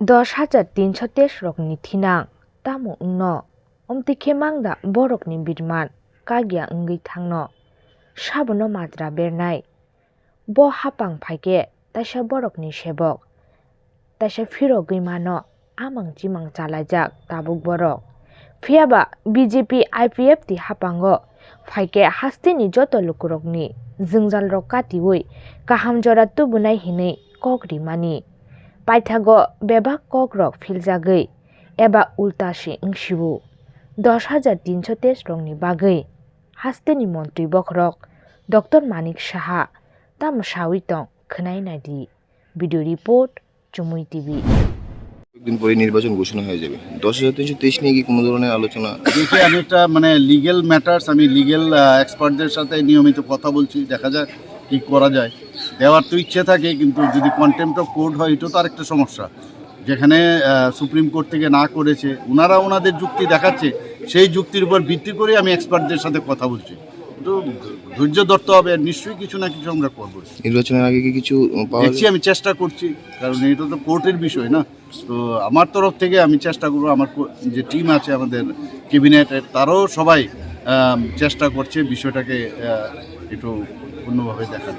10,323 rokni thinang Tamo ungno omtike mangda borokni birman kagya ungui thangno sabono matra bernai bo hapang phaike taisa borokni sebok taisa phiro guimano amang chimang chalajak tabuk borok phiaba BJP IPF ti hapango phaike hasteni joto lukurokni jingjal rok katiui kaham jora tubunai hinui kokri mani paithago bebak kokrok filjagui eba ultasi ungsibu 10,323 rokni bagui hasteni montri bokrok Dr. Manik Saha Tamo tong Khwnai Naidi video report CHUMUI TV একদিন পরে নির্বাচন ঘোষণা হয়ে যাবে 10,323 নিয়ে কি কোনো ধরনের আলোচনা দেখি আমি একটা লিগ্যাল ম্যাটার্স আমি লিগ্যাল এক্সপার্টদের সাথে নিয়মিত কথা বলছি দেখা যাক কি করা যায় দেওয়ার তো ইচ্ছে থাকে কিন্তু যদি কন্টেম্প্ট অফ কোর্ট হয় এটা তো আরেকটা সমস্যা যেখানে সুপ্রিম কোর্ট থেকে না করেছে ওনারা ওনাদের যুক্তি দেখাচ্ছে সেই যুক্তির উপর ভিত্তি করে আমি এক্সপার্টদের সাথে কথা বলছি তো ধৈর্য ধরতে হবে নিশ্চয়ই কিছু না কিছু আমরা করবো নির্বাচনের আগে কি কিছু দেখছি আমি চেষ্টা করছি কারণ এটা তো কোর্টের বিষয় না তো আমার তরফ থেকে আমি চেষ্টা করবো আমার যে টিম আছে আমাদের ক্যাবিনেটের তারাও সবাই চেষ্টা করছে বিষয়টাকে একটু অন্যভাবে দেখার